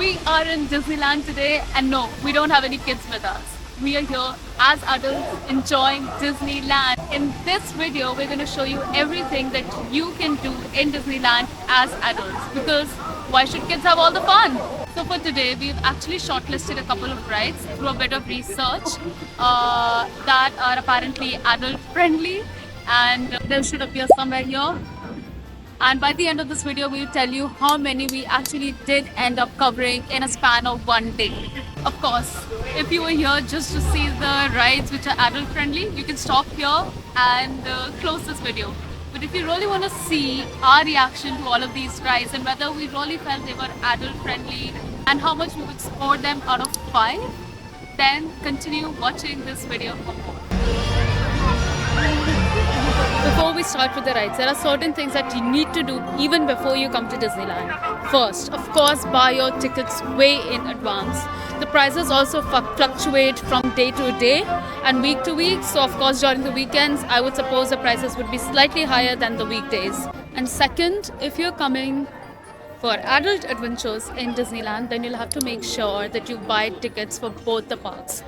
We are in Disneyland today, and no, we don't have any kids with us. We are here as adults enjoying Disneyland. In this video, we're going to show you everything that you can do in Disneyland as adults, because why should kids have all the fun? So for today, we've actually shortlisted a couple of rides through a bit of research that are apparently adult friendly, and they should appear somewhere here. And by the end of this video, we'll tell you how many we actually did end up covering in a span of one day. Of course, if you were here just to see the rides which are adult friendly, you can stop here and close this video. But if you really want to see our reaction to all of these rides and whether we really felt they were adult friendly and how much we would score them out of 5, then continue watching this video for more. Before we start with the rides, there are certain things that you need to do even before you come to Disneyland. First, of course, buy your tickets way in advance. The prices also fluctuate from day to day and week to week. So, of course, during the weekends, I would suppose the prices would be slightly higher than the weekdays. And second, if you're coming for adult adventures in Disneyland, then you'll have to make sure that you buy tickets for both the parks.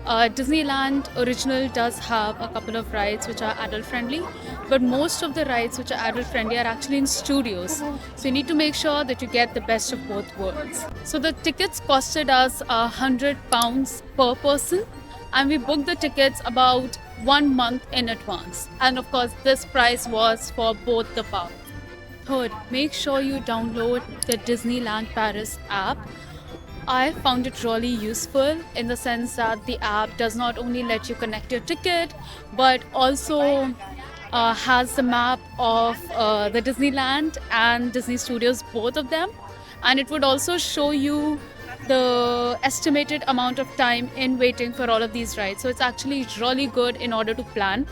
Disneyland Original does have a couple of rides which are adult friendly, but most of the rides which are adult friendly are actually in studios. So you need to make sure that you get the best of both worlds. So the tickets costed us £100 per person, and we booked the tickets about 1 month in advance. And of course, this price was for both the parks. Third, make sure you download the Disneyland Paris app. I found it really useful in the sense that the app does not only let you connect your ticket, but also has the map of the Disneyland and Disney Studios, both of them. And it would also show you the estimated amount of time in waiting for all of these rides. So it's actually really good in order to plan.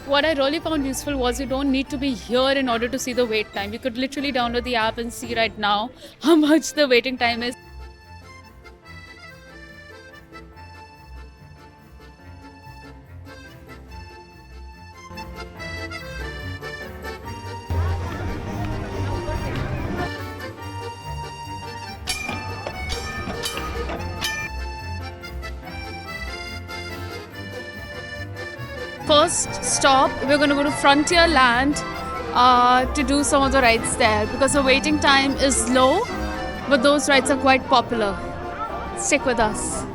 What I really found useful was you don't need to be here in order to see the wait time. You could literally download the app and see right now how much the waiting time is. First stop, we're going to go to Frontierland to do some of the rides there because the waiting time is low, but those rides are quite popular. Stick with us.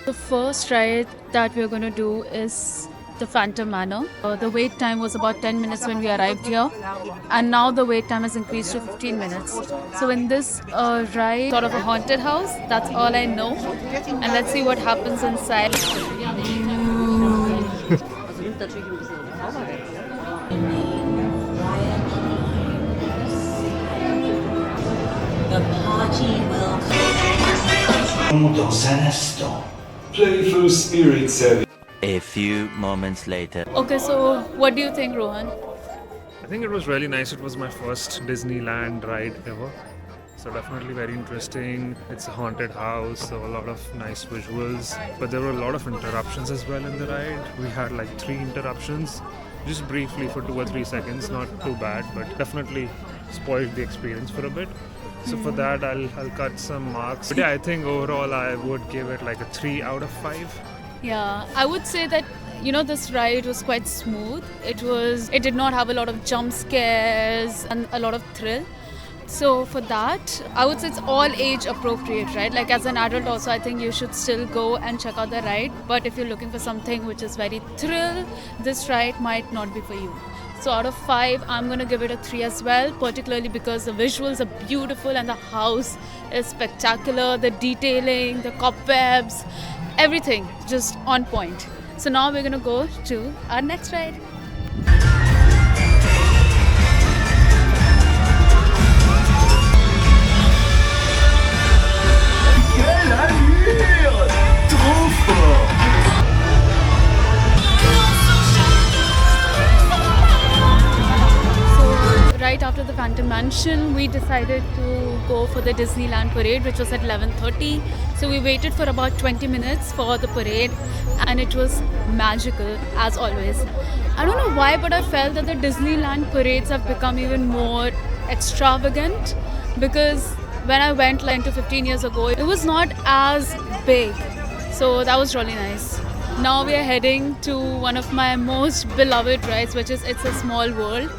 The first ride that we're going to do is the Phantom Manor. The wait time was about 10 minutes when we arrived here, and now the wait time has increased to 15 minutes. So in this ride, sort of a haunted house, that's all I know. And let's see what happens inside. The party will Dans un instant. Playful Spirit Service. A few moments later. Okay, so what do you think, Rohan? I think it was really nice. It was my first Disneyland ride ever. So definitely very interesting. It's a haunted house, so a lot of nice visuals. But there were a lot of interruptions as well in the ride. We had like 3 interruptions, just briefly for 2 or 3 seconds. Not too bad, but definitely spoiled the experience for a bit. So for that, I'll cut some marks. But yeah, I think overall I would give it like a 3 out of 5. Yeah, I would say that, you know, this ride was quite smooth. It did not have a lot of jump scares and a lot of thrill. So for that, I would say it's all age appropriate, right? Like as an adult also, I think you should still go and check out the ride. But if you're looking for something which is very thrill, this ride might not be for you. So out of 5, I'm going to give it a 3 as well, particularly because the visuals are beautiful and the house is spectacular. The detailing, the cobwebs, everything just on point. So now we're going to go to our next ride. Quelle allure! Trop fort! So right after the Phantom Mansion, we decided to go for the Disneyland parade, which was at 11:30. So we waited for about 20 minutes for the parade, and it was magical as always. I don't know why, but I felt that the Disneyland parades have become even more extravagant, because when I went like 10 to 15 years ago, it was not as big. So that was really nice. Now we are heading to one of my most beloved rides, which is It's a Small World.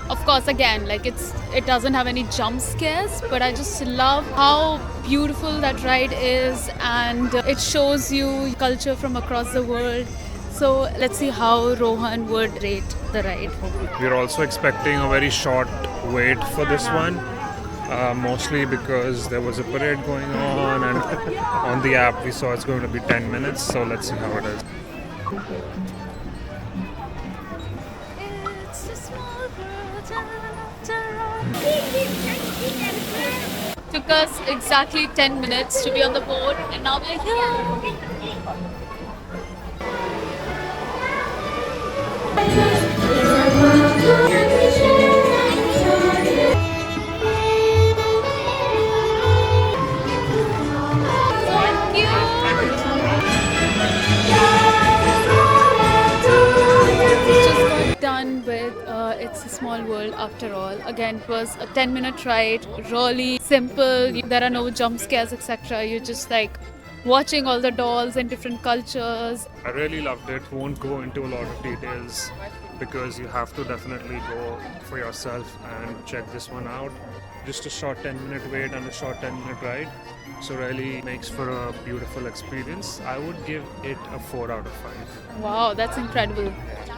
Of course, again, like it doesn't have any jump scares, but I just love how beautiful that ride is, and it shows you culture from across the world. So let's see how Rohan would rate the ride. We're also expecting a very short wait for this one, mostly because there was a parade going on, and on the app we saw it's going to be 10 minutes. So let's see how it is. It's a small world after all. Took us exactly 10 minutes to be on the boat, and now we're here. Done with It's a Small World after all. Again, it was a 10-minute ride, really simple. There are no jump scares, etc. You're just like watching all the dolls and different cultures. I really loved it. Won't go into a lot of details because you have to definitely go for yourself and check this one out. Just a short 10-minute wait and a short 10-minute ride. So really makes for a beautiful experience. I would give it a 4 out of 5. Wow, that's incredible.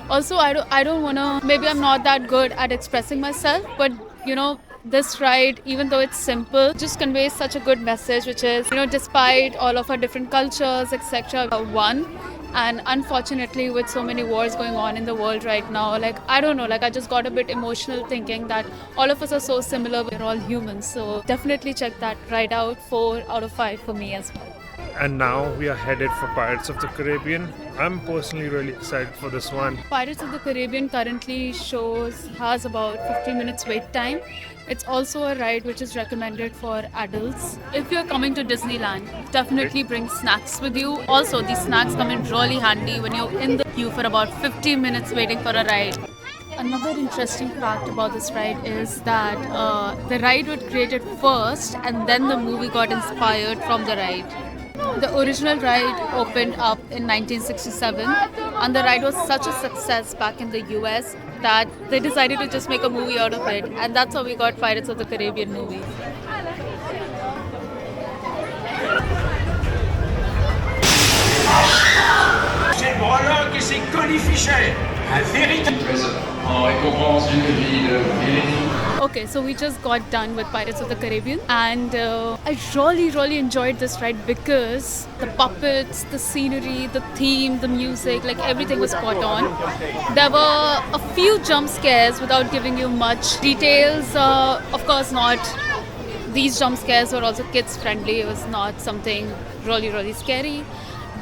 Also, I don't want to, maybe I'm not that good at expressing myself, but you know, this ride, even though it's simple, just conveys such a good message, which is, you know, despite all of our different cultures, etc., one. And unfortunately, with so many wars going on in the world right now, like, I don't know, like, I just got a bit emotional thinking that all of us are so similar, we're all humans. So definitely check that ride out. 4 out of 5 for me as well. And now we are headed for Pirates of the Caribbean. I'm personally really excited for this one. Pirates of the Caribbean currently has about 15 minutes wait time. It's also a ride which is recommended for adults. If you're coming to Disneyland, definitely bring snacks with you. Also, these snacks come in really handy when you're in the queue for about 15 minutes waiting for a ride. Another interesting fact about this ride is that the ride was created first and then the movie got inspired from the ride. The original ride opened up in 1967 and the ride was such a success back in the US that they decided to just make a movie out of it, and that's how we got Pirates of the Caribbean movie. C'est Brologue et c'est Connie Fischer, un véritable en récompense d'une vie de Mélanie. Okay, so we just got done with Pirates of the Caribbean, and I really enjoyed this ride because the puppets, the scenery, the theme, the music, like everything was spot on. There were a few jump scares without giving you much details. Of course not. These jump scares were also kids friendly. It was not something really scary.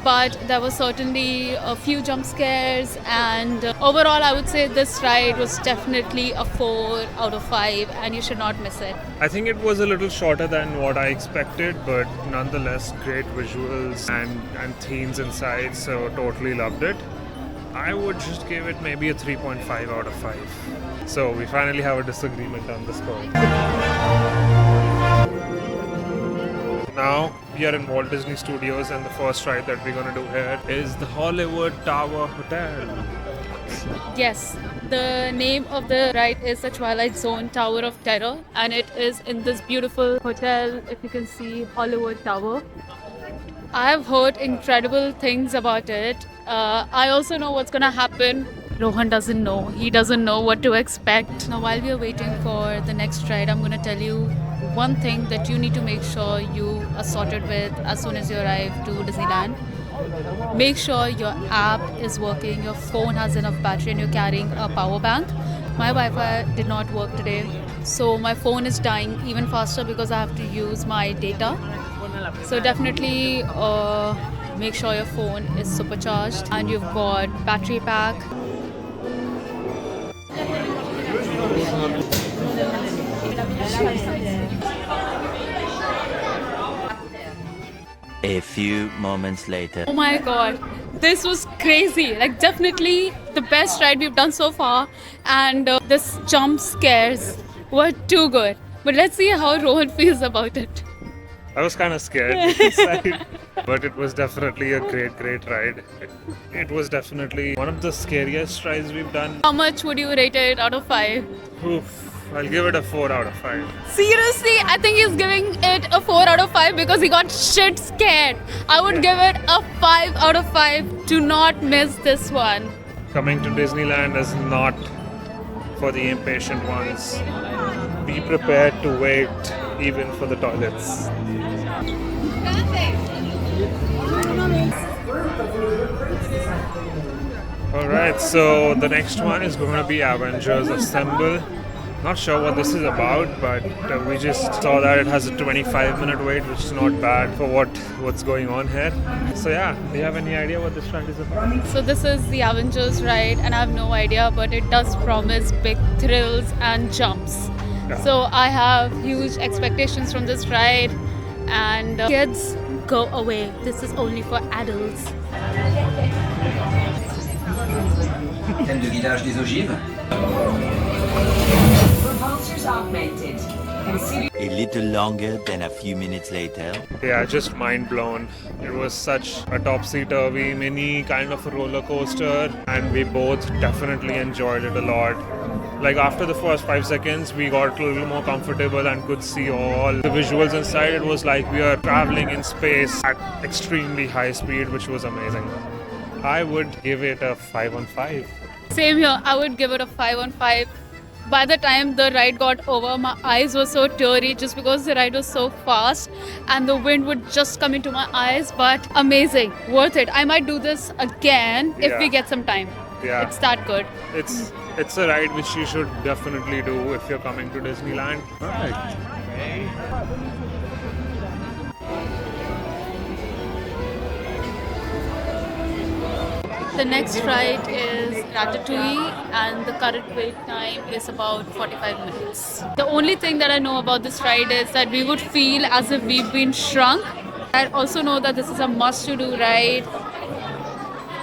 But there were certainly a few jump scares, and overall I would say this ride was definitely a 4 out of 5 and you should not miss it. I think it was a little shorter than what I expected, but nonetheless great visuals and themes inside, so totally loved it. I would just give it maybe a 3.5 out of 5. So we finally have a disagreement on the score. Now we are in Walt Disney Studios, and the first ride that we're going to do here is the Hollywood Tower Hotel. Yes, the name of the ride is the Twilight Zone Tower of Terror, and it is in this beautiful hotel, if you can see, Hollywood Tower. I have heard incredible things about it. I also know what's going to happen. Rohan doesn't know. He doesn't know what to expect. Now, while we are waiting for the next ride, I'm going to tell you one thing that you need to make sure you are sorted with as soon as you arrive to Disneyland. Make sure your app is working, your phone has enough battery, and you're carrying a power bank. My Wi-Fi did not work today, so my phone is dying even faster because I have to use my data. So definitely make sure your phone is supercharged and you've got battery pack. A few moments later. Oh my god, this was crazy. Like, definitely the best ride we've done so far. And this jump scares were too good. But let's see how Rohan feels about it. I was kind of scared inside, but it was definitely a great ride. It was definitely one of the scariest rides we've done. How much would you rate it out of 5? Oof, I'll give it a 4 out of 5. Seriously, I think he's giving it a 4 out of 5 because he got shit scared. I would give it a 5 out of 5. Do not miss this one. Coming to Disneyland is not for the impatient ones. Be prepared to wait even for the toilets. Alright, so the next one is going to be Avengers Assemble. Not sure what this is about, but we just saw that it has a 25-minute wait, which is not bad for what's going on here. So yeah, do you have any idea what this ride is about? So this is the Avengers ride and I have no idea, but it does promise big thrills and jumps. Yeah. So I have huge expectations from this ride and kids, go away. This is only for adults. Thème de guidage des ogives. Repulsors augmented. Consider A little longer than a few minutes later. Yeah, just mind blown. It was such a topsy-turvy mini kind of a roller coaster, and we both definitely enjoyed it a lot. Like after the first 5 seconds, we got a little more comfortable and could see all the visuals inside. It was like we are traveling in space at extremely high speed, which was amazing. I would give it a 5 on 5. Same here, I would give it a 5 on 5. By the time the ride got over, my eyes were so teary just because the ride was so fast and the wind would just come into my eyes, but amazing, worth it. I might do this again if we Yeah. get some time. Yeah. It's that good. It's a ride which you should definitely do if you're coming to Disneyland. Alright. The next ride is Ratatouille and the current wait time is about 45 minutes. The only thing that I know about this ride is that we would feel as if we've been shrunk. I also know that this is a must-to-do ride.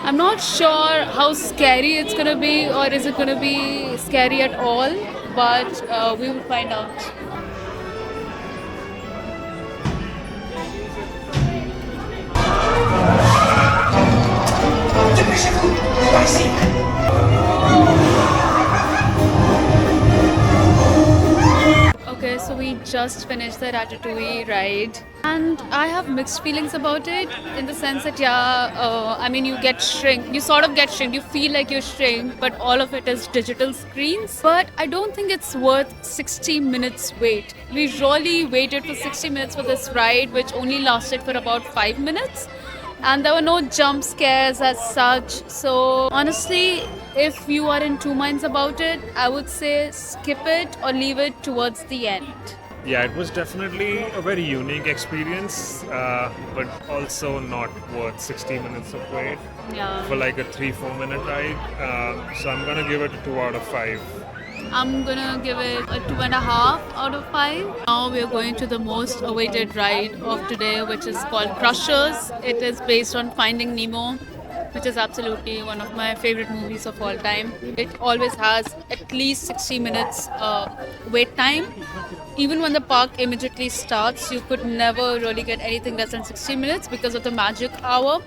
I'm not sure how scary it's gonna be or is it gonna be scary at all, but we will find out. Dépêchez-vous, par ici. Okay, so we just finished the Ratatouille ride and I have mixed feelings about it in the sense that you get shrink, you sort of get shrink, you feel like you shrink, but all of it is digital screens. But I don't think it's worth 60 minutes wait. We really waited for 60 minutes for this ride, which only lasted for about 5 minutes. And there were no jump scares as such. So honestly, if you are in two minds about it, I would say skip it or leave it towards the end. Yeah, it was definitely a very unique experience, but also not worth 60 minutes of wait Yeah. for like a 3-4 minute ride. So I'm gonna give it a 2 out of 5. I'm gonna give it a 2.5 out of 5. Now we're going to the most awaited ride of today, which is called Crushers. It is based on Finding Nemo, which is absolutely one of my favorite movies of all time. It always has at least 60 minutes wait time. Even when the park immediately starts, you could never really get anything less than 60 minutes because of the magic hour,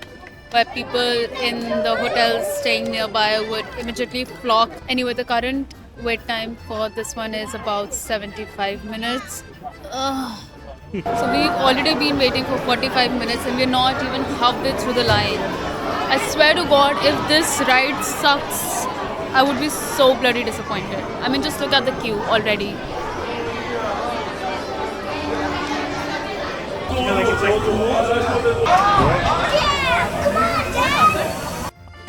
where people in the hotels staying nearby would immediately flock. Anyway, the current wait time for this one is about 75 minutes. Ugh. So we've already been waiting for 45 minutes and we're not even halfway through the line. I swear to God, if this ride sucks, I would be so bloody disappointed. I mean, just look at the queue already.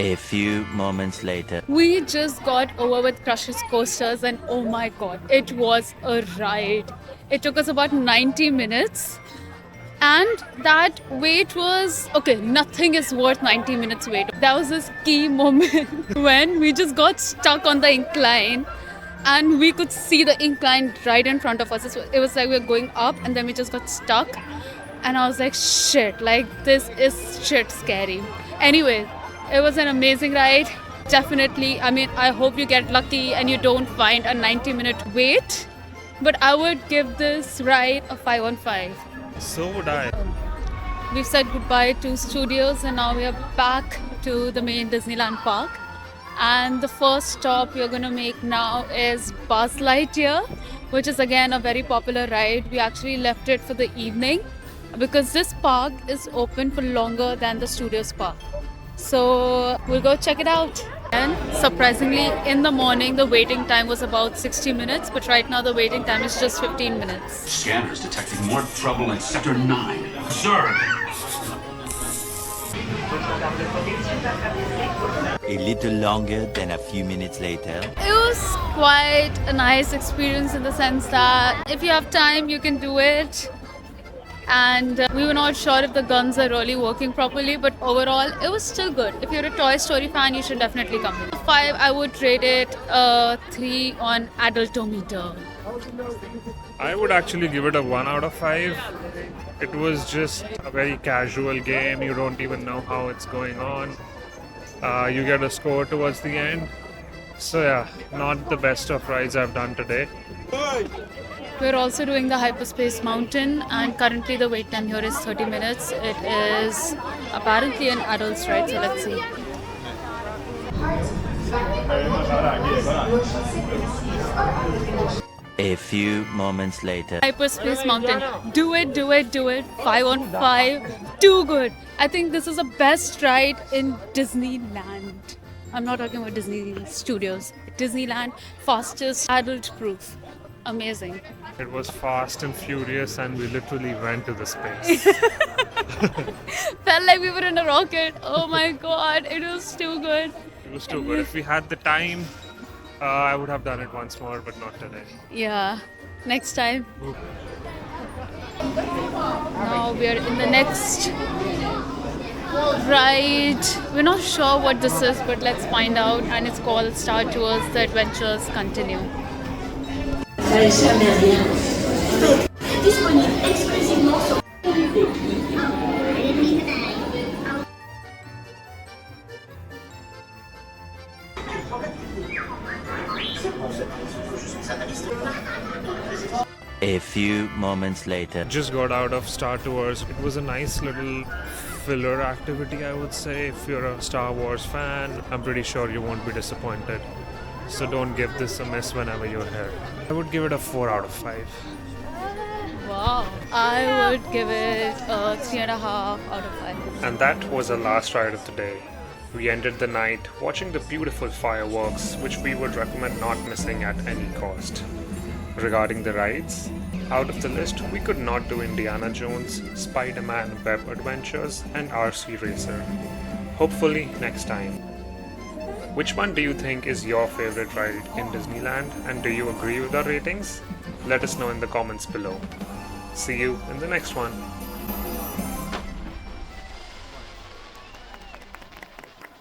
A few moments later. We just got over with Crushers coasters and oh my God, it was a ride. It took us about 90 minutes and that wait was, okay, nothing is worth 90 minutes wait. That was this key moment when we just got stuck on the incline and we could see the incline right in front of us. It was like we were going up and then we just got stuck and I was like, shit, like this is shit scary. Anyway, it was an amazing ride. Definitely, I mean, I hope you get lucky and you don't find a 90-minute wait. but I would give this ride a 5 on 5. So would I. We've said goodbye to studios and now we are back to the main Disneyland park. And the first stop we're going to make now is Buzz Lightyear, which is again a very popular ride. We actually left it for the evening because this park is open for longer than the studios park. So we'll go check it out. And surprisingly, in the morning, the waiting time was about 60 minutes, but right now the waiting time is just 15 minutes. Scanners detecting more trouble in Sector 9. Observe. A little longer than a few minutes later. It was quite a nice experience in the sense that if you have time, you can do it. And we were not sure if the guns are really working properly, but overall, it was still good. If you're a Toy Story fan, you should definitely come here. 5, I would rate it 3 on Adultometer. I would actually give it a 1 out of 5. It was just a very casual game. You don't even know how it's going on. You get a score towards the end. So yeah, not the best of rides I've done today. We're also doing the Hyperspace Mountain, and currently the wait time here is 30 minutes. It is apparently an adult's ride, so let's see. A few moments later. Hyperspace Mountain. Do it, do it, do it. 5 on 5. Too good. I think this is the best ride in Disneyland. I'm not talking about Disney Studios. Disneyland, fastest, adult proof. Amazing. It was fast and furious, and we literally went to the space. Felt like we were in a rocket. Oh my god, it was too good. It was too good. If we had the time, I would have done it once more, but not today. Yeah, next time. Now we are in the next ride. We're not sure what this is, but let's find out. And it's called Star Tours, The Adventures Continue. Disponible exclusivement sur A few moments later. Just got out of Star Tours. It was a nice little filler activity, I would say. If you're a Star Wars fan, I'm pretty sure you won't be disappointed. So don't give this a miss whenever you're here. I would give it a 4 out of 5. Wow. I would give it a 3.5 out of 5. And that was the last ride of the day. We ended the night watching the beautiful fireworks, which we would recommend not missing at any cost. Regarding the rides, out of the list, we could not do Indiana Jones, Spider-Man Web Adventures, and RC Racer. Hopefully next time. Which one do you think is your favorite ride in Disneyland, and do you agree with our ratings? Let us know in the comments below. See you in the next one.